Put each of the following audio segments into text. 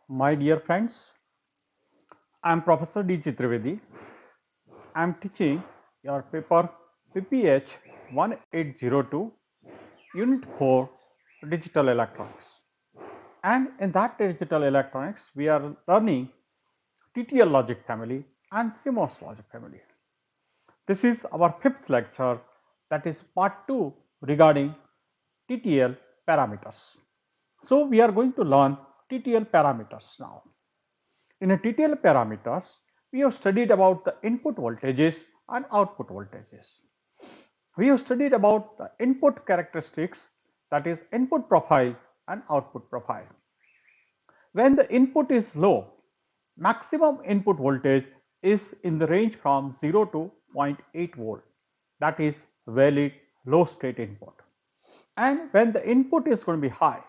My dear friends, I am Professor D. Chitrivedi. I am teaching your paper PPH 1802 Unit 4 Digital Electronics. And in that digital electronics, we are learning TTL logic family and CMOS logic family. This is our fifth lecture, that is part 2 regarding TTL parameters. So, we are going to learn TTL parameters now. In a TTL parameters, we have studied about the input voltages and output voltages. We have studied about the input characteristics, that is input profile and output profile. When the input is low, maximum input voltage is in the range from 0 to 0.8 volt, that is valid low state input. And when the input is going to be high,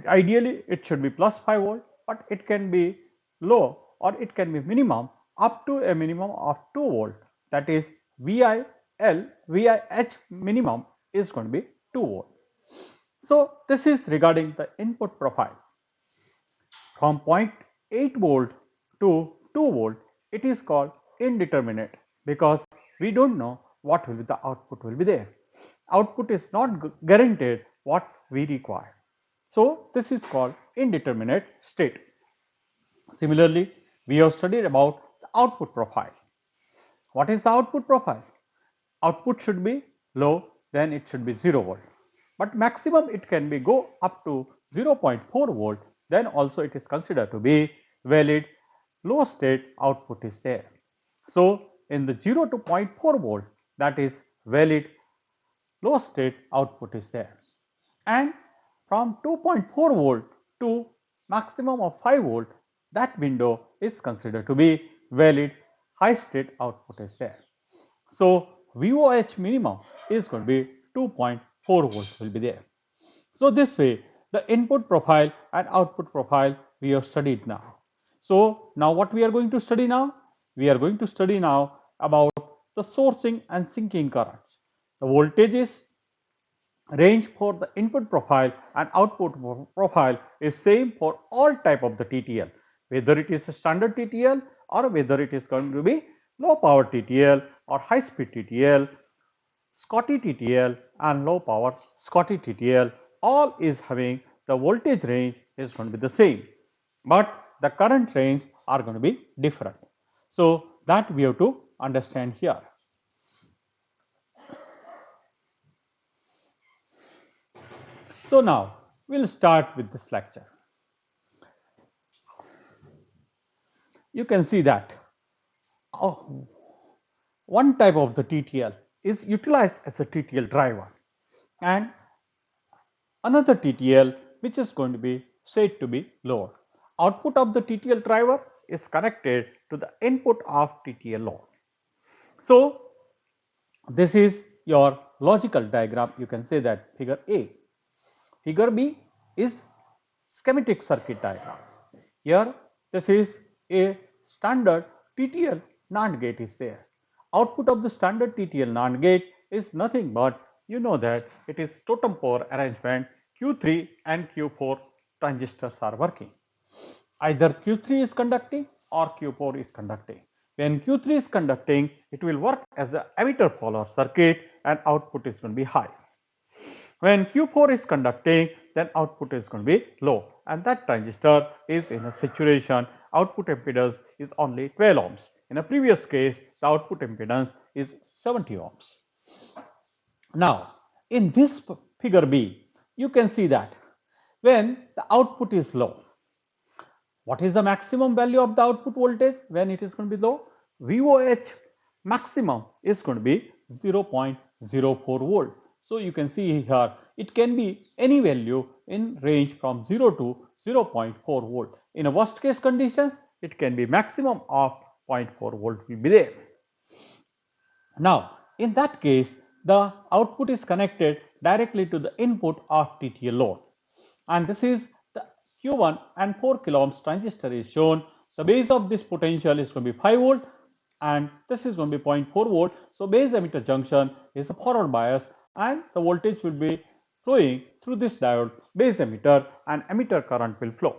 ideally it should be plus 5 volt, but it can be low or it can be minimum up to a minimum of 2 volt, that is VIH minimum is going to be 2 volt. So, this is regarding the input profile. From 0.8 volt to 2 volt, it is called indeterminate because we don't know what will be the output will be there. Output is not guaranteed what we require. So, this is called indeterminate state. Similarly, we have studied about the output profile. What is the output profile? Output should be low, then it should be 0 volt. But maximum it can be go up to 0.4 volt, then also it is considered to be valid low state output is there. So, in the 0 to 0.4 volt, that is valid low state output is there. And from 2.4 volt to maximum of 5 volt, that window is considered to be valid high state output is there. So, VOH minimum is going to be 2.4 volts will be there. So, this way the input profile and output profile we have studied now. So, now what we are going to study now? We are going to study now about the sourcing and sinking currents. The voltages range for the input profile and output profile is same for all type of the TTL, whether it is a standard TTL or whether it is going to be low power TTL or high speed TTL, Scotty TTL and low power Scotty TTL, all is having the voltage range is going to be the same, but the current range are going to be different. So, that we have to understand here. So, now we will start with this lecture. You can see that one type of the TTL is utilized as a TTL driver and another TTL which is going to be said to be load. Output of the TTL driver is connected to the input of TTL load. So, this is your logical diagram, you can say that figure A. Figure B is schematic circuit diagram. Here this is a standard TTL NAND gate is there. Output of the standard TTL NAND gate is nothing but you know that it is totem pole arrangement. Q3 and Q4 transistors are working. Either Q3 is conducting or Q4 is conducting. When Q3 is conducting, it will work as an emitter follower circuit and output is going to be high. When Q4 is conducting, then output is going to be low and that transistor is in a saturation. Output impedance is only 12 ohms. In a previous case, the output impedance is 70 ohms. Now, in this figure B, you can see that when the output is low, what is the maximum value of the output voltage when it is going to be low? VOH maximum is going to be 0.04 volt. So, you can see here it can be any value in range from 0 to 0.4 volt. In a worst case conditions, it can be maximum of 0.4 volt will be there. Now, in that case, the output is connected directly to the input of TTL load, and this is the Q1 and 4 kilo ohms transistor is shown. The base of this potential is going to be 5 volt and this is going to be 0.4 volt. So, base emitter junction is a forward bias and the voltage will be flowing through this diode base emitter and emitter current will flow.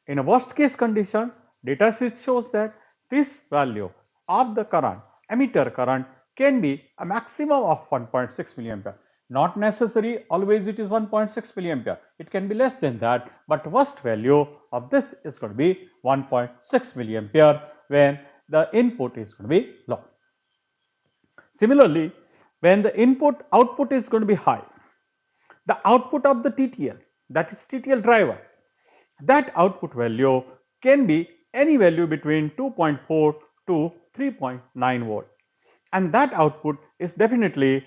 In a worst case condition, datasheet shows that this value of the current, emitter current, can be a maximum of 1.6 milliampere. Not necessary always it is 1.6 milliampere. It can be less than that, but worst value of this is going to be 1.6 milliampere when the input is going to be low. Similarly, when the input output is going to be high, the output of the TTL, that is TTL driver, that output value can be any value between 2.4 to 3.9 volt, and that output is definitely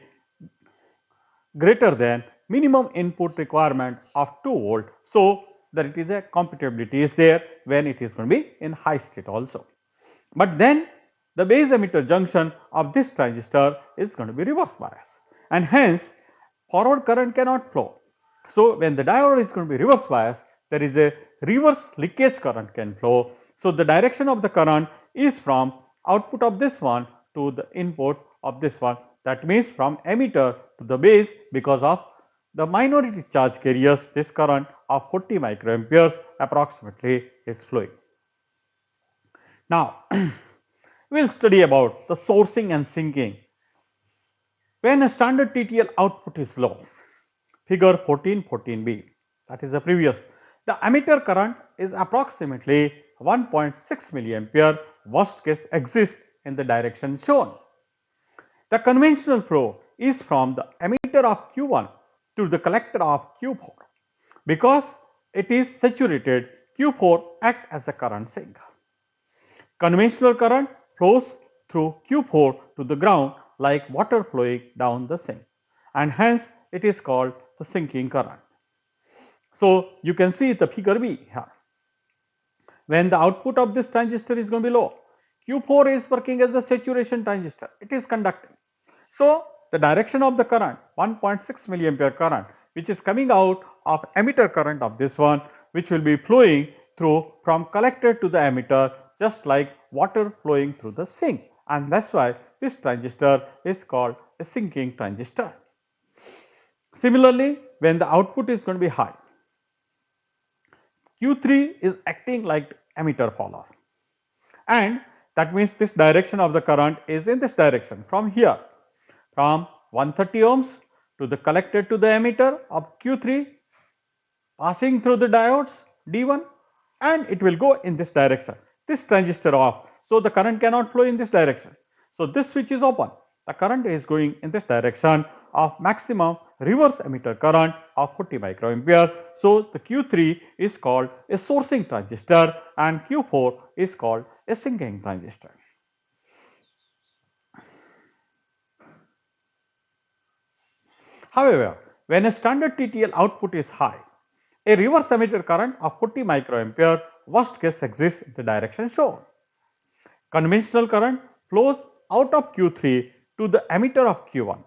greater than minimum input requirement of 2 volt. So, that it is a compatibility is there when it is going to be in high state also. But then the base emitter junction of this transistor is going to be reverse bias, and hence forward current cannot flow. So, when the diode is going to be reverse bias, there is a reverse leakage current can flow. So, the direction of the current is from output of this one to the input of this one, that means from emitter to the base, because of the minority charge carriers, this current of 40 microamperes approximately is flowing. Now, we will study about the sourcing and sinking. When a standard TTL output is low, figure 1414b, that is the previous, the emitter current is approximately 1.6 milliampere, worst case exists in the direction shown. The conventional flow is from the emitter of Q1 to the collector of Q4. Because it is saturated, Q4 acts as a current sink. Conventional current flows through Q4 to the ground like water flowing down the sink, and hence it is called the sinking current. So, you can see the figure B here. When the output of this transistor is going to be low, Q4 is working as a saturation transistor, it is conducting. So, the direction of the current 1.6 milliampere current, which is coming out of emitter current of this one, which will be flowing through from collector to the emitter, just like water flowing through the sink, and that is why this transistor is called a sinking transistor. Similarly, when the output is going to be high, Q3 is acting like emitter follower, and that means this direction of the current is in this direction from here, from 130 ohms to the collector to the emitter of Q3, passing through the diodes D1, and it will go in this direction. This transistor off, so the current cannot flow in this direction. So, this switch is open, the current is going in this direction of maximum reverse emitter current of 40 microampere. So, the Q3 is called a sourcing transistor and Q4 is called a sinking transistor. However, when a standard TTL output is high, a reverse emitter current of 40 microampere worst case exists in the direction shown. Conventional current flows out of Q3 to the emitter of Q1.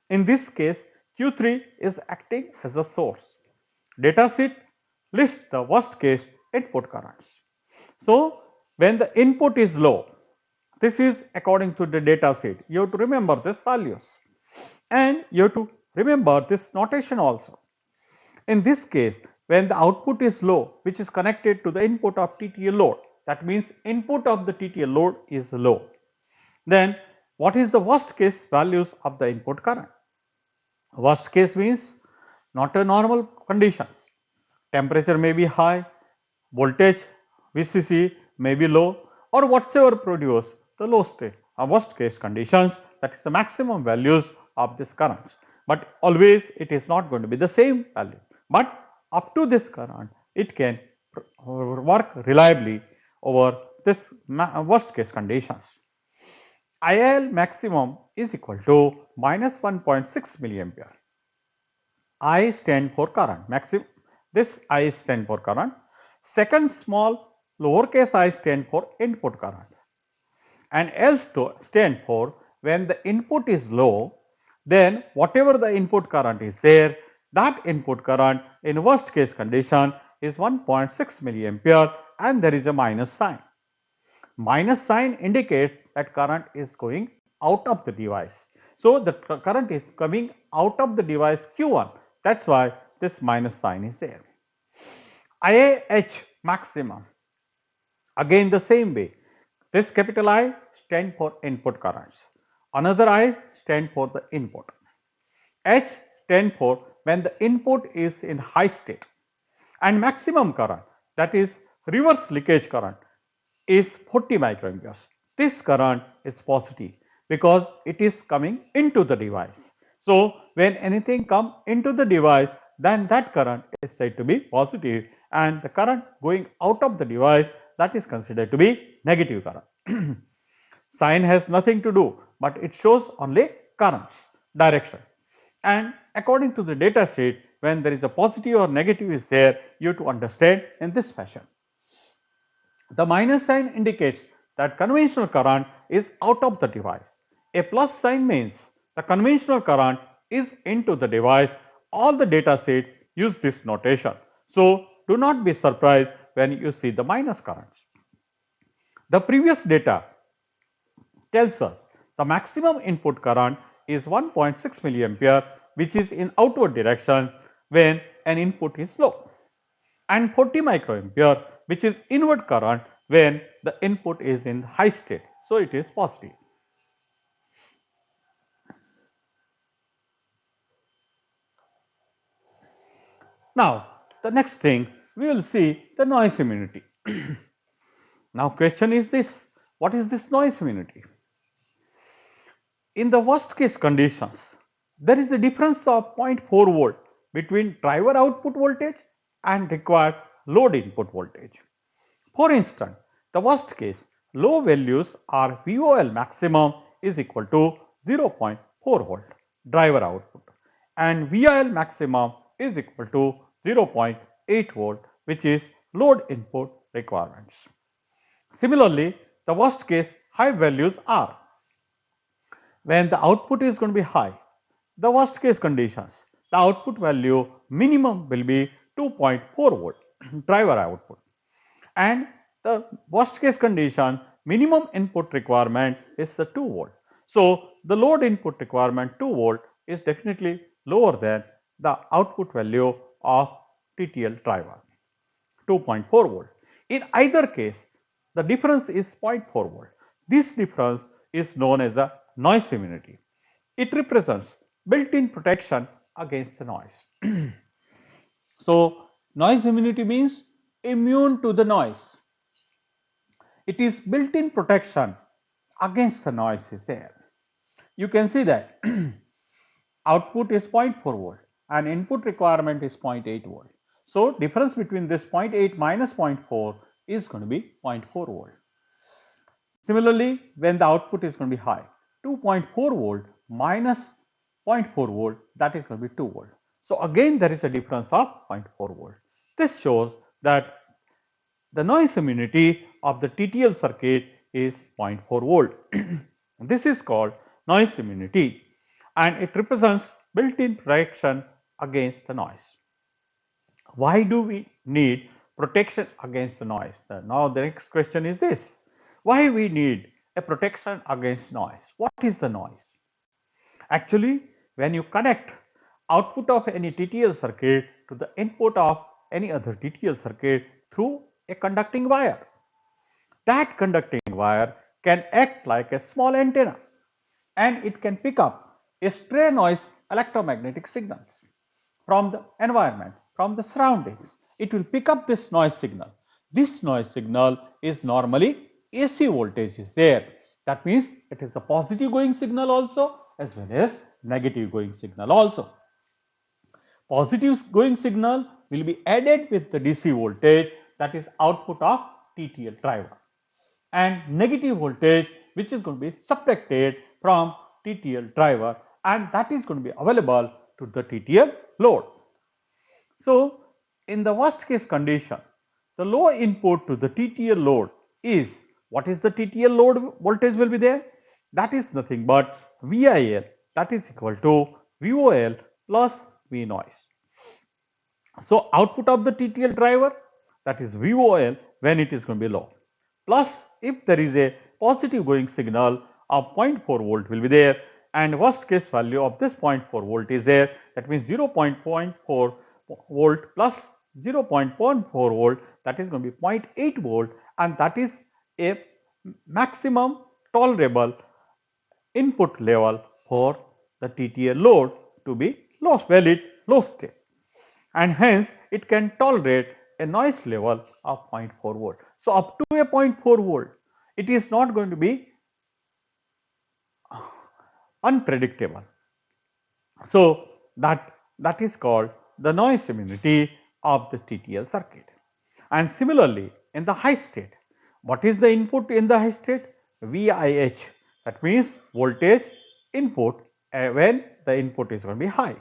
In this case, Q3 is acting as a source. Datasheet lists the worst case input currents. So, when the input is low, this is according to the datasheet, you have to remember these values and you have to remember this notation also. In this case, when the output is low, which is connected to the input of TTL load, that means input of the TTL load is low, then what is the worst case values of the input current? Worst case means not a normal conditions, temperature may be high, voltage VCC may be low, or whatsoever produce the low state or worst case conditions, that is the maximum values of this currents. But always it is not going to be the same value, but up to this current it can work reliably over this worst case conditions. IIL maximum is equal to minus 1.6 milliampere. I stand for current, maximum, this I stand for current. Second small lowercase I stand for input current, and L stand for when the input is low, then whatever the input current is there, that input current in worst case condition is 1.6 milliampere, and there is a minus sign. Minus sign indicates that current is going out of the device. So, the current is coming out of the device Q1, that is why this minus sign is there. IIH maximum. Again the same way, this capital I stand for input currents, another I stand for the input, H stand for when the input is in high state, and maximum current, that is reverse leakage current, is 40 microamperes. This current is positive because it is coming into the device. So, when anything comes into the device, then that current is said to be positive, and the current going out of the device, that is considered to be negative current. Sign has nothing to do, but it shows only currents direction. And according to the data sheet, when there is a positive or negative is there, you have to understand in this fashion. The minus sign indicates that conventional current is out of the device. A plus sign means the conventional current is into the device. All the data set use this notation. So, do not be surprised when you see the minus currents. The previous data tells us the maximum input current is 1.6 milliampere, which is in outward direction when an input is low, and 40 microampere, which is inward current when the input is in high state. So, it is positive. Now, the next thing we will see the noise immunity. Now, question is this, what is this noise immunity? In the worst case conditions, there is a difference of 0.4 volt between driver output voltage and required load input voltage. For instance, the worst case low values are VOL maximum is equal to 0.4 volt driver output, and VIL maximum is equal to 0.8 volt, which is load input requirements. Similarly, the worst case high values are when the output is going to be high. The worst case conditions, the output value minimum will be 2.4 volt driver output, and the worst case condition minimum input requirement is the 2 volt. So, the load input requirement 2 volt is definitely lower than the output value of TTL driver 2.4 volt. In either case, the difference is 0.4 volt. This difference is known as a noise immunity. It represents built-in protection against the noise. So, noise immunity means immune to the noise. It is built-in protection against the noise is there. You can see that output is 0.4 volt and input requirement is 0.8 volt. So, difference between this 0.8 minus 0.4 is going to be 0.4 volt. Similarly, when the output is going to be high, 2.4 volt minus 0.4 volt, that is going to be 2 volt. So, again there is a difference of 0.4 volt. This shows that the noise immunity of the TTL circuit is 0.4 volt. This is called noise immunity, and it represents built-in protection against the noise. Why do we need protection against the noise? Now, the next question is this, why we need a protection against noise? What is the noise? Actually, when you connect output of any TTL circuit to the input of any other TTL circuit through a conducting wire, that conducting wire can act like a small antenna, and it can pick up a stray noise electromagnetic signals from the environment, from the surroundings. It will pick up this noise signal. This noise signal is normally AC voltage is there. That means it is a positive going signal also as well as negative going signal also. Positive going signal will be added with the DC voltage, that is output of TTL driver, and negative voltage which is going to be subtracted from TTL driver, and that is going to be available to the TTL load. So, in the worst case condition, the low input to the TTL load is, what is the TTL load voltage will be there? That is nothing but VIL, that is equal to VOL plus V noise. So, output of the TTL driver, that is VOL when it is going to be low, plus if there is a positive going signal of 0.4 volt will be there, and worst case value of this 0.4 volt is there, that means 0.4 volt plus 0.14 volt, that is going to be 0.8 volt, and that is a maximum tolerable input level for the TTL load to be valid low state, and hence it can tolerate a noise level of 0.4 volt. So, up to a 0.4 volt, it is not going to be unpredictable. So, that is called the noise immunity of the TTL circuit. And similarly, in the high state, what is the input in the high state? VIH, that means voltage input when the input is going to be high,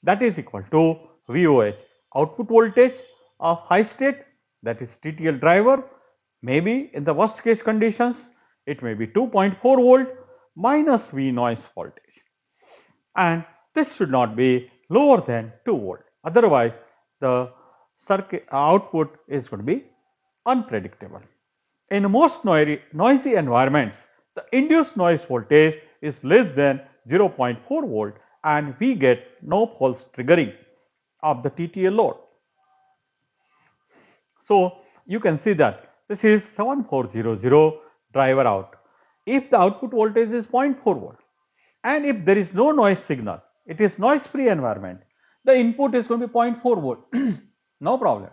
that is equal to VOH, output voltage of high state, that is TTL driver, maybe in the worst case conditions it may be 2.4 volt minus V noise voltage, and this should not be lower than 2 volt, otherwise the circuit output is going to be unpredictable. In most noisy environments, the induced noise voltage is less than 0.4 volt and we get no false triggering of the TTL load. So, you can see that this is 7400 driver out. If the output voltage is 0.4 volt and if there is no noise signal, it is noise free environment, the input is going to be 0.4 volt, no problem.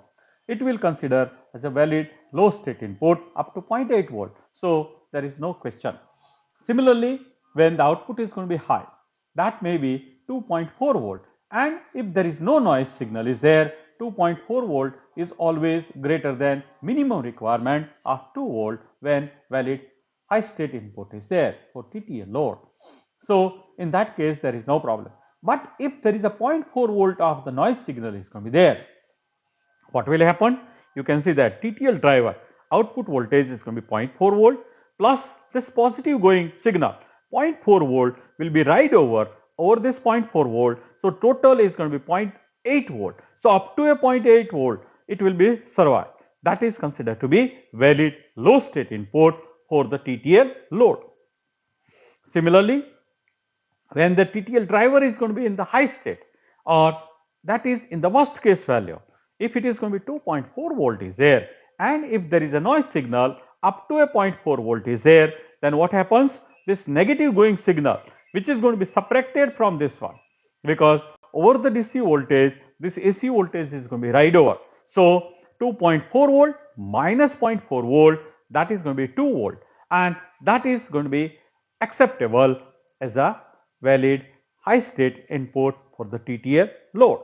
It will consider as a valid low state input up to 0.8 volt. So, there is no question. Similarly, when the output is going to be high, that may be 2.4 volt, and if there is no noise signal is there, 2.4 volt is always greater than minimum requirement of 2 volt when valid high state input is there for TTL load. So, in that case there is no problem. But if there is a 0.4 volt of the noise signal is going to be there, what will happen? You can see that TTL driver output voltage is going to be 0.4 volt plus this positive going signal 0.4 volt will be ride over this 0.4 volt. So, total is going to be 0.8 volt. So, up to a 0.8 volt it will be survive, that is considered to be valid low state input for the TTL load. Similarly, when the TTL driver is going to be in the high state, or that is in the worst case value, if it is going to be 2.4 volt is there and if there is a noise signal up to a 0.4 volt is there, then what happens? This negative going signal which is going to be subtracted from this one, because over the DC voltage this AC voltage is going to be ride over. So, 2.4 volt minus 0.4 volt, that is going to be 2 volt, and that is going to be acceptable as a valid high state input for the TTL load.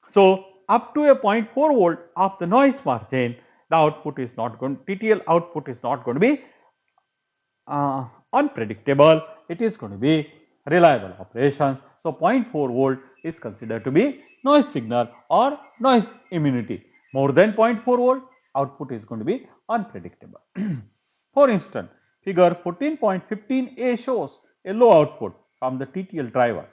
So, up to a 0.4 volt of the noise margin, the output is not going, TTL output is not going to be unpredictable, it is going to be reliable operations. So, 0.4 volt is considered to be noise signal or noise immunity. More than 0.4 volt, output is going to be unpredictable. For instance, figure 14.15a shows a low output from the TTL driver.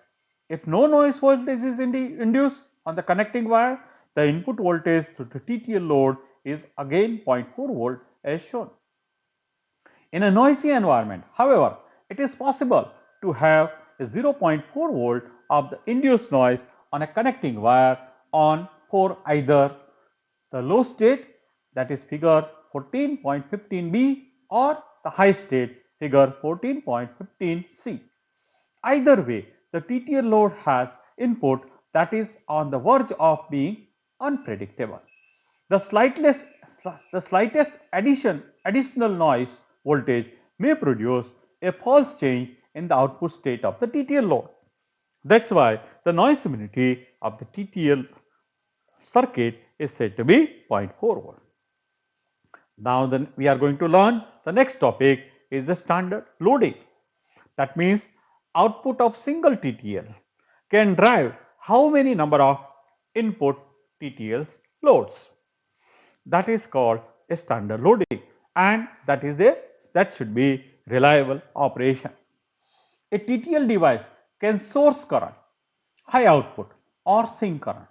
If no noise voltage is induced on the connecting wire, the input voltage to the TTL load is again 0.4 volt as shown. In a noisy environment, however, it is possible to have a 0.4 volt of the induced noise on a connecting wire on for either the low state, that is figure 14.15b, or the high state, figure 14.15c. Either way, the TTL load has input that is on the verge of being unpredictable. The slightest additional noise voltage may produce a false change in the output state of the TTL load. That is why the noise immunity of the TTL circuit is said to be 0.4 volt. Now, then we are going to learn the next topic is the standard loading. That means output of single TTL can drive how many number of input TTL loads. That is called a standard loading, and that should be reliable operation. A TTL device can source current, high output or sink current.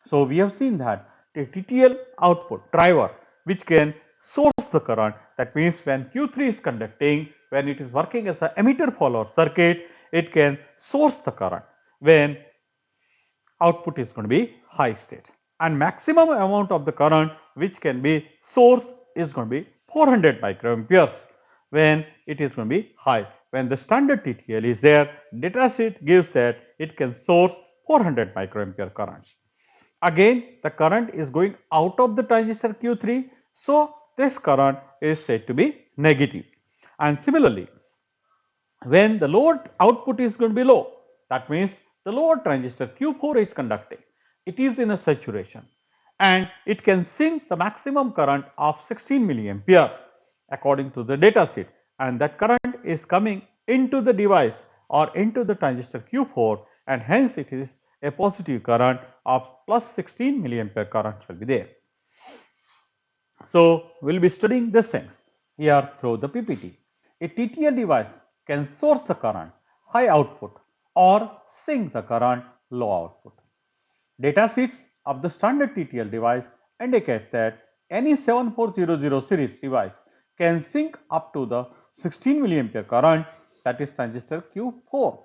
So, we have seen that a TTL output driver which can source the current, that means when Q3 is conducting, when it is working as an emitter follower circuit, it can source the current when output is going to be high state. and maximum amount of the current which can be source is going to be 400 microamperes when it is going to be high. When the standard TTL is there, datasheet gives that it can source 400 microampere currents. Again, the current is going out of the transistor Q3, so this current is said to be negative. And similarly, when the lower output is going to be low, that means the lower transistor Q4 is conducting, it is in a saturation and it can sink the maximum current of 16 milliampere according to the data sheet, and that current is coming into the device or into the transistor Q4, and hence it is a positive current of plus 16 milliampere current will be there. So, we will be studying these things here through the PPT. A TTL device can source the current high output or sink the current low output. Data sheets of the standard TTL device indicate that any 7400 series device can sink up to the 16 milliampere current, that is transistor Q4,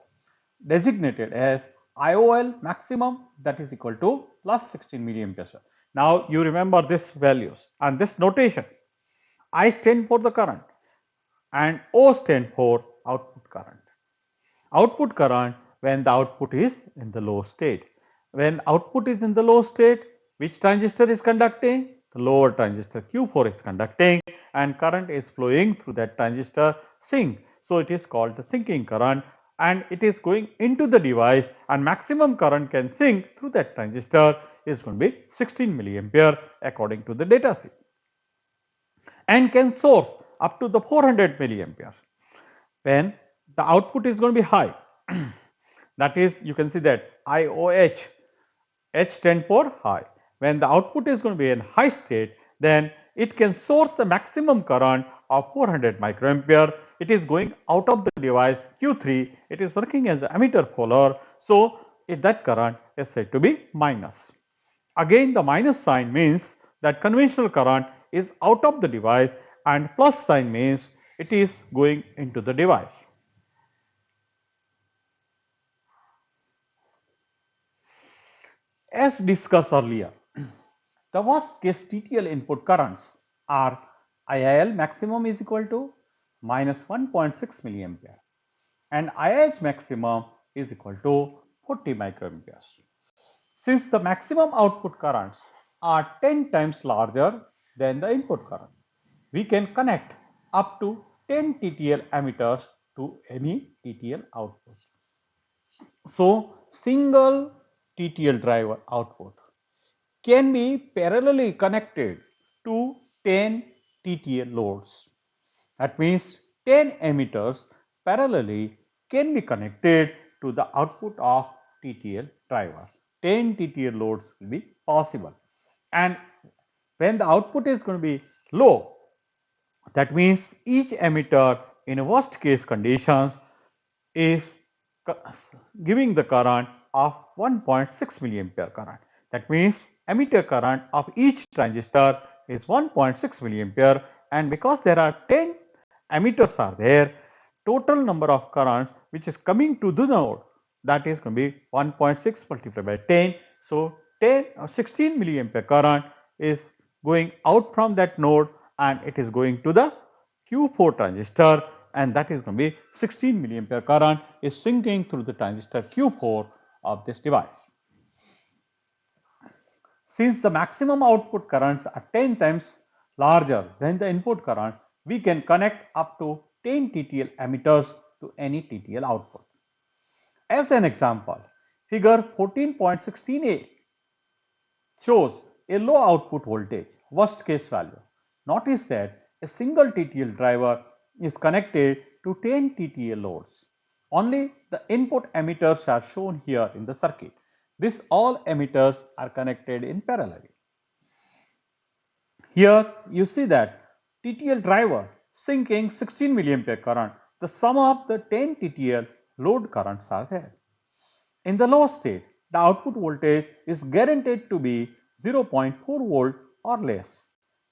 designated as IOL maximum, that is equal to plus 16 milliampere. Now you remember this values and this notation. I stand for the current and O stand for output current. Output current when the output is in the low state. When output is in the low state, which transistor is conducting? The lower transistor Q4 is conducting and current is flowing through that transistor sink. So it is called the sinking current, and it is going into the device, and maximum current can sink through that transistor is going to be 16 milliampere according to the data sheet, and can source up to the 400 milliampere when the output is going to be high. That is, you can see that IOH, H stand for high. When the output is going to be in high state, then it can source a maximum current of 400 microampere. It is going out of the device Q3, it is working as an emitter follower. So, if that current is said to be minus. Again, the minus sign means that conventional current is out of the device, and plus sign means it is going into the device. As discussed earlier, the worst case TTL input currents are IIL maximum is equal to minus 1.6 milliampere and IIH maximum is equal to 40 microamperes. Since the maximum output currents are 10 times larger than the input current, we can connect up to 10 TTL emitters to any TTL output. So, single TTL driver output can be parallelly connected to 10 TTL loads. That means 10 emitters parallelly can be connected to the output of TTL driver. 10 TTL loads will be possible, and when the output is going to be low, that means each emitter in worst case conditions is giving the current of 1.6 milliampere current. That means emitter current of each transistor is 1.6 milliampere, and because there are 10 emitters are there, total number of currents which is coming to the node, that is going to be 1.6 multiplied by 10. So 16 milliampere current is going out from that node and it is going to the Q4 transistor, and that is going to be 16 milliampere current is sinking through the transistor Q4 of this device. Since the maximum output currents are 10 times larger than the input current, we can connect up to 10 TTL emitters to any TTL output. As an example, figure 14.16a shows a low output voltage, worst case value. Notice that a single TTL driver is connected to 10 TTL loads. Only the input emitters are shown here in the circuit. These all emitters are connected in parallel. Here you see that TTL driver sinking 16 milliampere current. The sum of the 10 TTL load currents are there. In the low state, the output voltage is guaranteed to be 0.4 volt or less.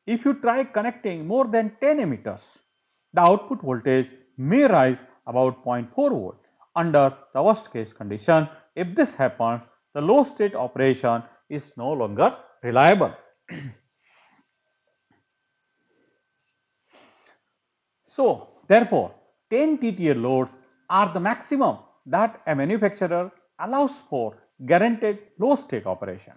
If you try connecting more than 10 emitters, the output voltage may rise about 0.4 volt under the worst case condition. If this happens, the low state operation is no longer reliable. So, therefore, 10 TTL loads are the maximum that a manufacturer allows for guaranteed low state operation.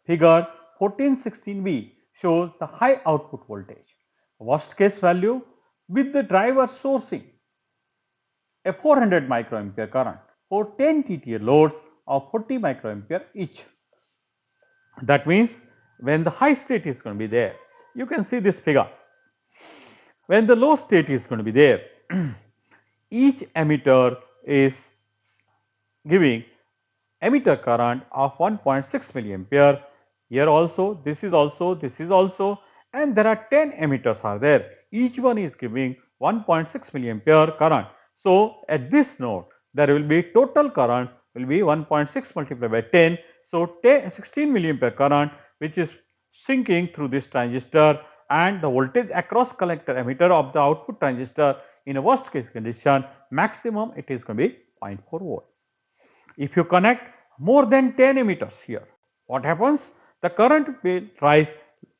Figure 1416b shows the high output voltage, worst case value with the driver sourcing a 400 microampere current for 10 TTL loads of 40 microampere each. That means when the high state is going to be there, you can see this figure. When the low state is going to be there, each emitter is giving emitter current of 1.6 milliampere. Here also, this is also, and there are 10 emitters are there. Each one is giving 1.6 milliampere current. So, at this node, there will be total current will be 1.6 multiplied by 10. So, 16 milliampere current which is sinking through this transistor, and the voltage across collector emitter of the output transistor in a worst case condition maximum it is going to be 0.4 volt. If you connect more than 10 emitters here, what happens? The current will rise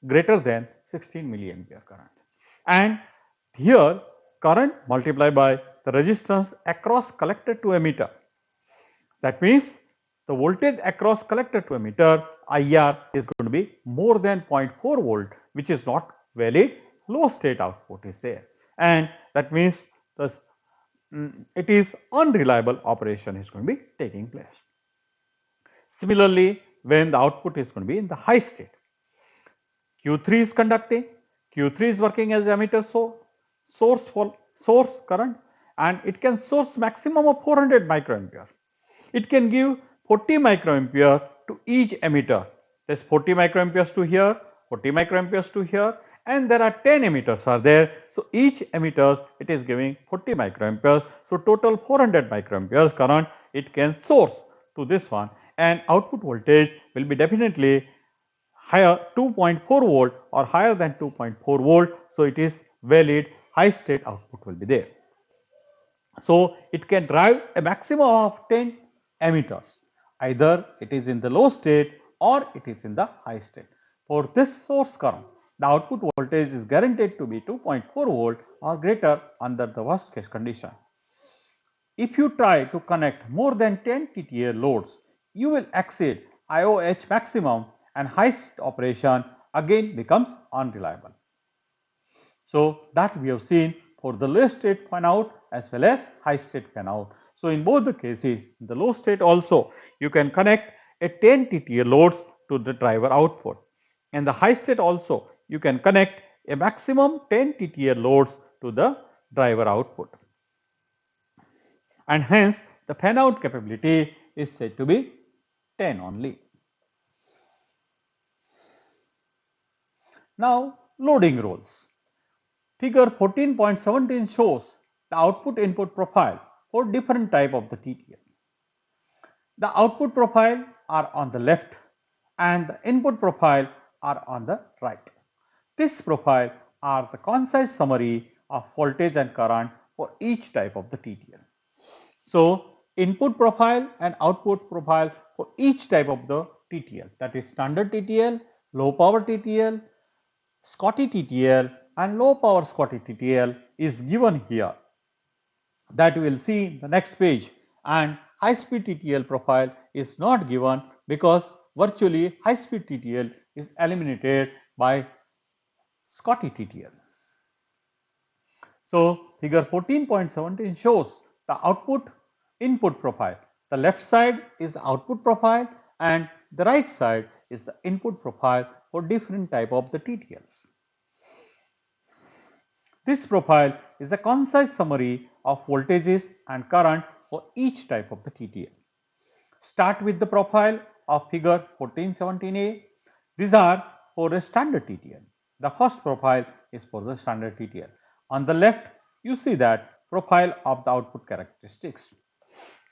greater than 16 milliampere current, and here current multiplied by the resistance across collector to emitter. That means the voltage across collector to emitter IR is going to be more than 0.4 volt, which is not valid. Low state output is there, and that means it is unreliable operation is going to be taking place. Similarly, when the output is going to be in the high state, Q3 is conducting, Q3 is working as emitter source for source current, and it can source maximum of 400 microampere. It can give 40 microampere to each emitter. There is 40 microamperes to here, 40 microamperes to here, and there are 10 emitters are there. So, each emitter it is giving 40 microamperes. So, total 400 microamperes current it can source to this one, and output voltage will be definitely higher 2.4 volt or higher than 2.4 volt. So, it is valid high state output will be there. So, it can drive a maximum of 10 emitters, either it is in the low state or it is in the high state. For this source current, the output voltage is guaranteed to be 2.4 volt or greater under the worst case condition. If you try to connect more than 10 TTL loads, you will exceed IOH maximum, and high state operation again becomes unreliable. So, that we have seen for the low state fan out as well as high state fan out. So, in both the cases, in the low state also you can connect a 10 TTL loads to the driver output, and the high state also you can connect a maximum 10 TTL loads to the driver output, and hence the fan out capability is said to be 10 only. Now, loading rules. Figure 14.17 shows the output input profile for different type of the TTL. The output profile are on the left and the input profile are on the right. This profile are the concise summary of voltage and current for each type of the TTL. So, input profile and output profile for each type of the TTL, that is standard TTL, low power TTL, Schottky TTL and low power Schottky TTL is given here, that we will see in the next page, and high speed TTL profile is not given because virtually high speed TTL is eliminated by Schottky TTL. So, figure 14.17 shows the output input profile. The left side is the output profile and the right side is the input profile for different type of the TTLs. This profile is a concise summary of voltages and current for each type of the TTL. Start with the profile of figure 1417a. These are for a standard TTL. The first profile is for the standard TTL. On the left, you see that profile of the output characteristics.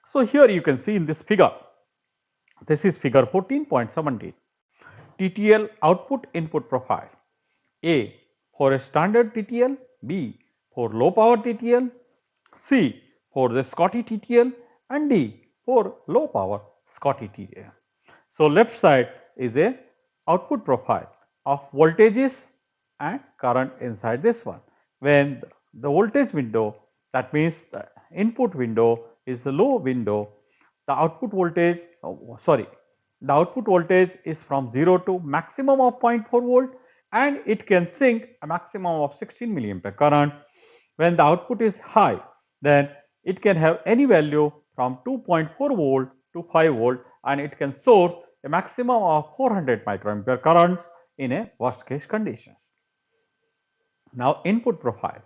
So, here you can see in this figure, this is figure 14.17, TTL output input profile. A for a standard TTL, B for low power TTL, C for the Schottky TTL, and D for low power Schottky TTL. So, left side is a output profile of voltages and current inside this one. When the voltage window, that means the input window is a low window, the output voltage, the output voltage is from 0 to maximum of 0.4 volt and it can sink a maximum of 16 milliampere current. When the output is high, then it can have any value from 2.4 volt to 5 volt and it can source a maximum of 400 microampere currents in a worst case condition. Now input profile.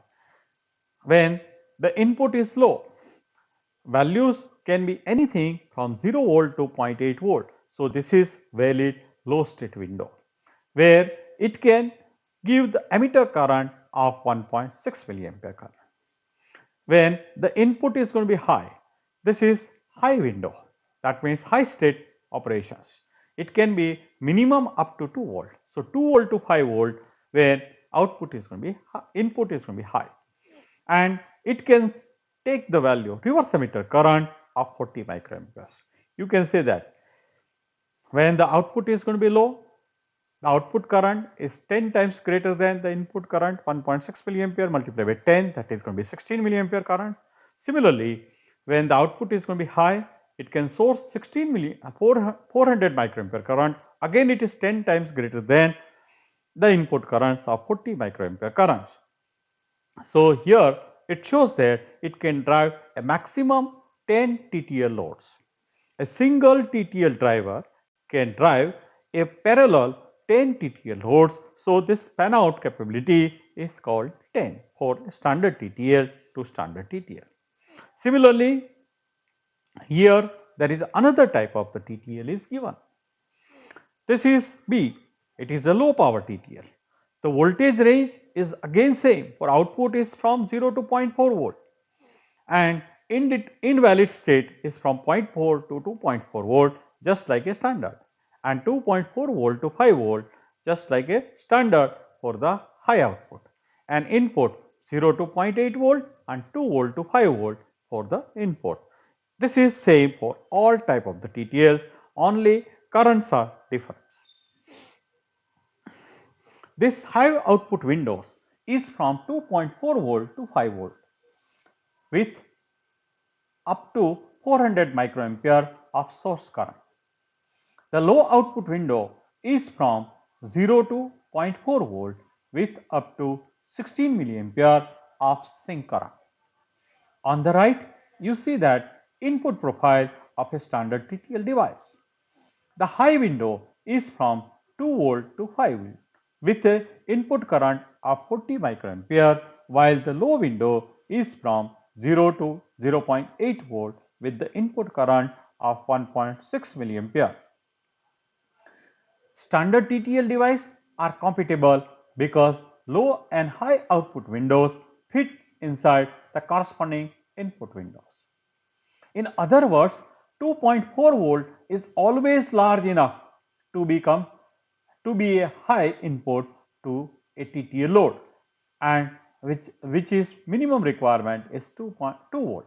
When the input is low, values can be anything from 0 volt to 0.8 volt. So this is valid low state window where it can give the emitter current of 1.6 milliampere current. When the input is going to be high, this is high window, that means high state operations. It can be minimum up to 2 volt. So 2 volt to 5 volt where output is going to be input is going to be high and it can take the value reverse emitter current of 40 microamperes. You can say that when the output is going to be low, the output current is 10 times greater than the input current, 1.6 milliampere multiplied by 10, that is going to be 16 milliampere current. Similarly, when the output is going to be high, it can source 400 microampere current. Again, it is 10 times greater than the input currents of 40 microampere currents. So here it shows that it can drive a maximum 10 TTL loads. A single TTL driver can drive a parallel 10 TTL loads. So this fan out capability is called 10 for standard TTL to standard TTL. Similarly, here there is another type of the TTL is given. This is B, it is a low power TTL. The voltage range is again same, for output is from 0 to 0.4 volt and invalid state is from 0.4 to 2.4 volt just like a standard and 2.4 volt to 5 volt just like a standard for the high output and input 0 to 0.8 volt and 2 volt to 5 volt for the input. This is same for all type of the TTLs, only currents are different. This high output windows is from 2.4 volt to 5 volt with up to 400 microampere of source current. The low output window is from 0 to 0.4 volt with up to 16 milliampere of sink current. On the right, you see that input profile of a standard TTL device. The high window is from 2 volt to 5 volt with an input current of 40 microampere, while the low window is from 0 to 0.8 volt with the input current of 1.6 milliampere. Standard TTL devices are compatible because low and high output windows fit inside the corresponding input windows. In other words, 2.4 volt is always large enough to be a high input to a TTL load and which is minimum requirement is 2.2 volt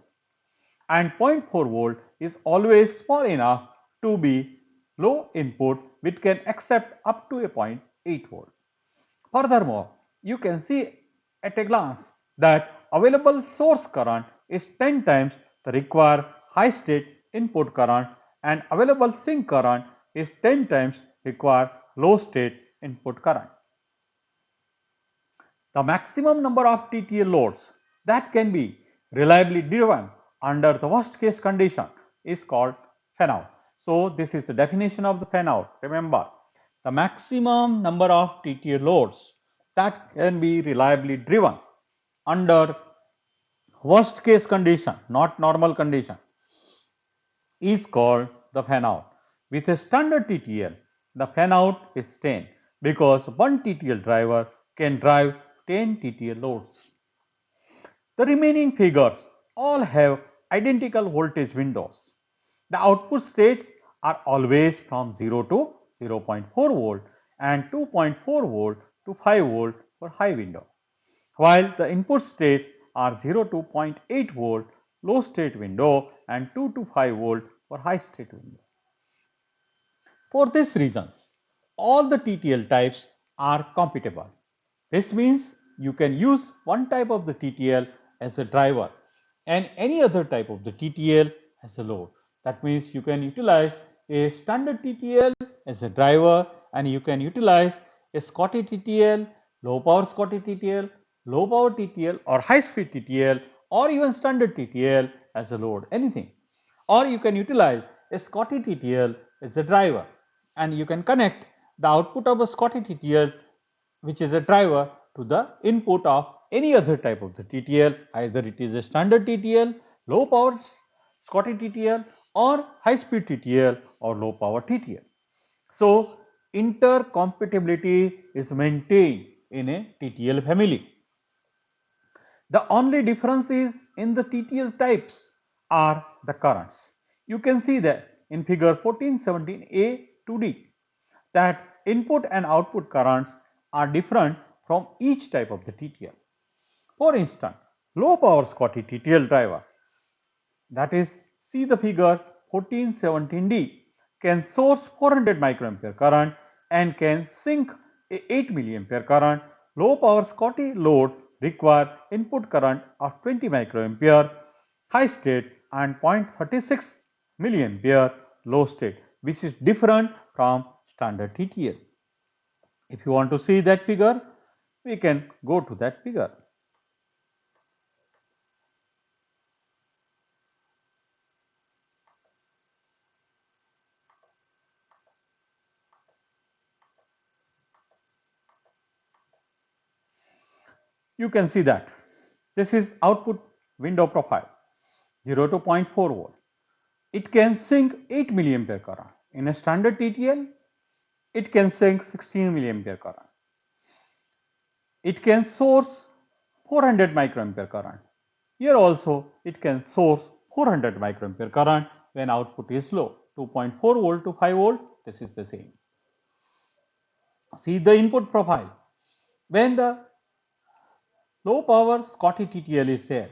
and 0.4 volt is always small enough to be low input which can accept up to a 0.8 volt. Furthermore, you can see at a glance that available source current is 10 times the required high state input current and available sink current is 10 times required low state input current. The maximum number of TTL loads that can be reliably driven under the worst case condition is called fan out. So this is the definition of the fan out. Remember, the maximum number of TTL loads that can be reliably driven under worst case condition, not normal condition, is called the fan out. With a standard TTL, the fan out is 10 because one TTL driver can drive 10 TTL loads. The remaining figures all have identical voltage windows. The output states are always from 0 to 0.4 volt and 2.4 volt to 5 volt for high window, while the input states are 0 to 0.8 volt low state window and 2 to 5 volt for high state window. For these reasons, all the TTL types are compatible. This means you can use one type of the TTL as a driver and any other type of the TTL as a load. That means you can utilize a standard TTL as a driver and you can utilize a Scotty TTL, low power Scotty TTL, low power TTL or high speed TTL or even standard TTL as a load, anything. Or you can utilize a Scotty TTL as a driver and you can connect the output of a Scotty TTL, which is a driver, to the input of any other type of the TTL, either it is a standard TTL, low power Scotty TTL or high speed TTL or low power TTL. So intercompatibility is maintained in a TTL family. The only difference is in the TTL types are the currents. You can see that in figure 1417A to D that input and output currents are different from each type of the TTL. For instance, low power Scotty TTL driver, that is see the figure 1417D, can source 400 microampere current and can sink a 8 milliampere current. Low power Scotty load require input current of 20 microampere high state and 0.36 milliampere low state, which is different from standard TTL. If you want to see that figure, we can go to that figure. You can see that this is output window profile 0 to 0.4 volt. It can sink 8 milliampere current. In a standard TTL, it can sink 16 milliampere current. It can source 400 microampere current. Here also it can source 400 microampere current when output is low. 2.4 volt to 5 volt, this is the same. See the input profile. When the low power Scotty TTL is there,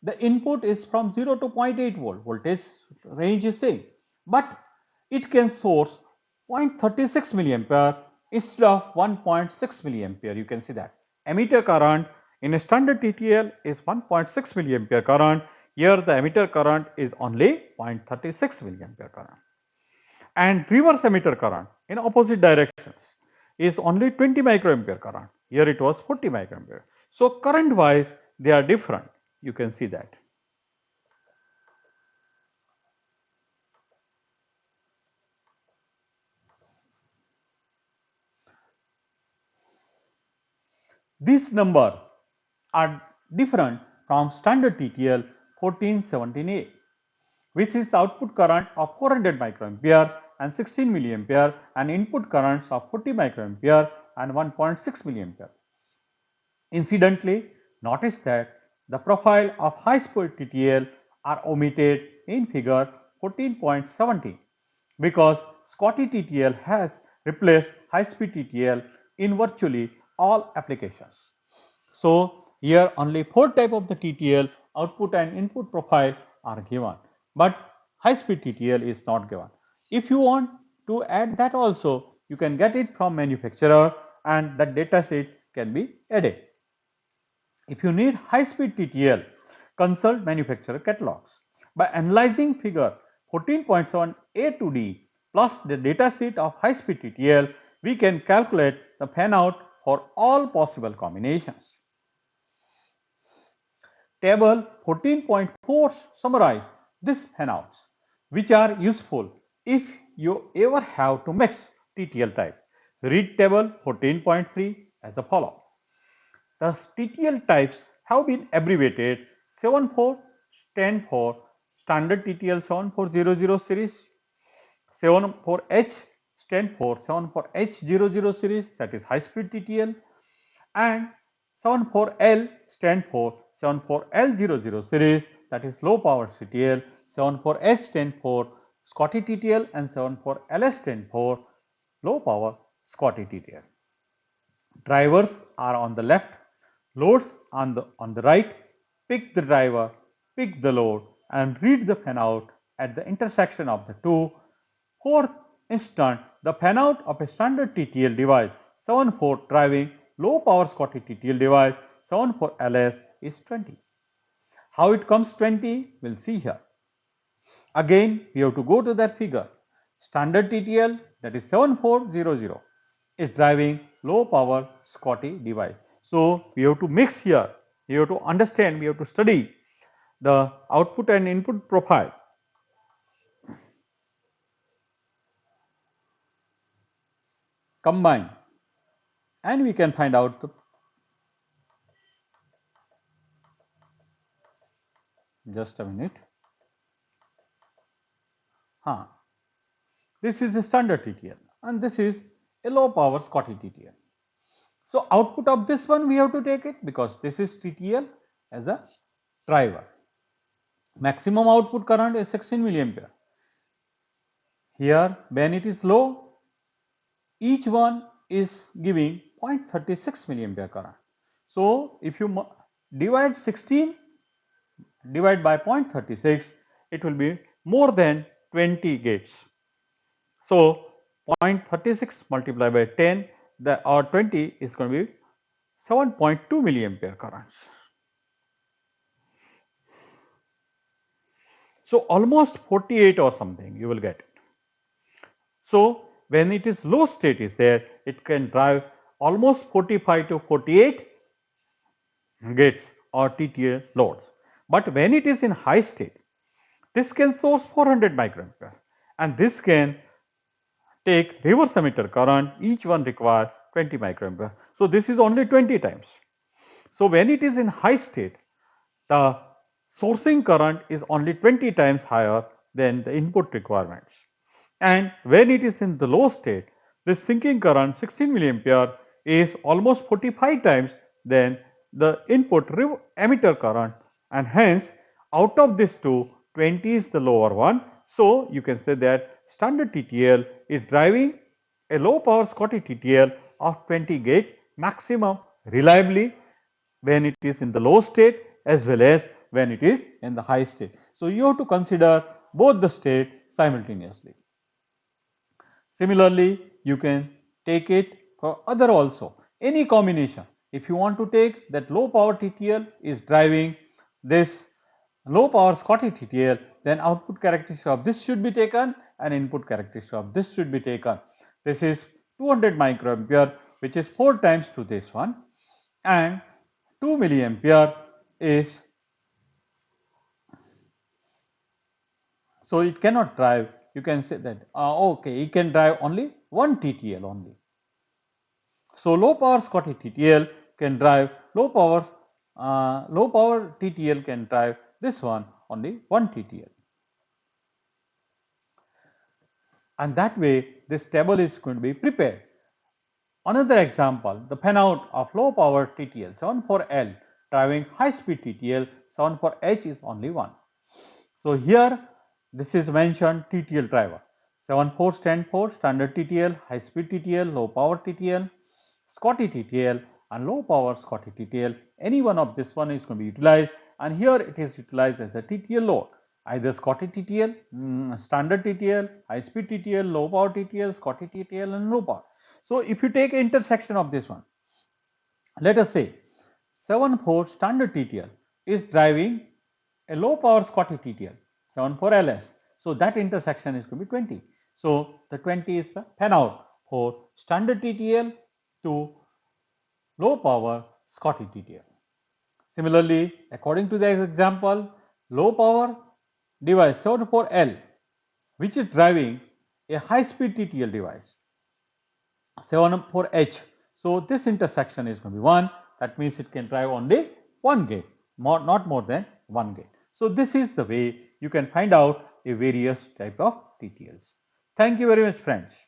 the input is from 0 to 0.8 volt, voltage range is same, but it can source 0.36 milliampere instead of 1.6 milliampere. You can see that emitter current in a standard TTL is 1.6 milliampere current. Here the emitter current is only 0.36 milliampere current, and reverse emitter current in opposite directions is only 20 microampere current. Here it was 40 microampere. So current wise they are different. You can see that. These numbers are different from standard TTL 1417A, which is output current of 400 microampere and 16 milliampere and input currents of 40 microampere and 1.6 milliampere. Incidentally, notice that the profile of high speed TTL are omitted in figure 14.17 because Scotty TTL has replaced high speed TTL in virtually all applications. So here only 4 type of the TTL output and input profile are given, but high speed TTL is not given. If you want to add that also, you can get it from manufacturer and that data sheet can be added. If you need high speed TTL, consult manufacturer catalogs. By analyzing figure 14.7A to D plus the data sheet of high speed TTL, we can calculate the fan out for all possible combinations. Table 14.4 summarize these fan outs, which are useful if you ever have to mix TTL type. Read table 14.3 as a follow. The TTL types have been abbreviated. 74 stand for standard TTL 7400 series, 74H stand for 74H00 series, that is high speed TTL, and 74L stand for 74L00 series, that is low power TTL. 74S stand for Scotty TTL and 74LS stand for low power Scotty TTL. Drivers are on the left, loads on the right. Pick the driver, pick the load and read the fan out at the intersection of the two. For instance, the fan out of a standard TTL device 74 driving low power Schottky TTL device 74 LS is 20. How it comes 20? We will see here. Again, we have to go to that figure. Standard TTL, that is 7400, is driving low power Schottky device. So, we have to mix here, we have to understand, we have to study the output and input profile. Combine, and we can find out the, just a minute. This is a standard TTL and this is a low power Schottky TTL. So, output of this one we have to take it because this is TTL as a driver. Maximum output current is 16 milliampere. Here when it is low, each one is giving 0.36 milliampere current. So, if you divide 16 divide by 0.36, it will be more than 20 gates. So, 0.36 multiplied by 10 or 20 is going to be 7.2 milliampere currents. So, almost 48 or something you will get it. So, when it is low state is there, it can drive almost 45 to 48 gates or TTL loads. But when it is in high state, this can source 400 microampere and this can take reverse emitter current, each one require 20 microampere. So, this is only 20 times. So, when it is in high state, the sourcing current is only 20 times higher than the input requirements. And when it is in the low state, this sinking current 16 milliampere is almost 45 times than the input emitter current, and hence out of this two, 20 is the lower one. So, you can say that standard TTL is driving a low power Schottky TTL of 20 gate maximum reliably when it is in the low state as well as when it is in the high state. So, you have to consider both the state simultaneously. Similarly, you can take it for other also, any combination. If you want to take that low power TTL is driving this low power Schottky TTL, then output characteristic of this should be taken and input characteristic of this should be taken. This is 200 microampere, which is 4 times to this one, and 2 milliampere is, so it cannot drive, you can say that okay, it can drive only one TTL only. So, low power Schottky TTL can drive low power TTL can drive this one only one TTL, and that way this table is going to be prepared. Another example, the fan out of low power TTL 74L driving high speed TTL 74H is only one. So, here this is mentioned TTL driver 74 stand for standard TTL, high speed TTL, low power TTL, Schottky TTL and low power Schottky TTL. Any one of this one is going to be utilized, and here it is utilized as a TTL load, either Schottky TTL, standard TTL, high speed TTL, low power TTL, Schottky TTL and low power. So, if you take intersection of this one, let us say 74 standard TTL is driving a low power Schottky TTL 74 LS. So, that intersection is going to be 20. So, the 20 is the fan out for standard TTL to low power Schottky TTL. Similarly, according to the example, low power device 74L, which is driving a high speed TTL device 74H. So, this intersection is going to be 1, that means it can drive only one gate, not more than one gate. So, this is the way you can find out a various type of TTLs. Thank you very much, friends.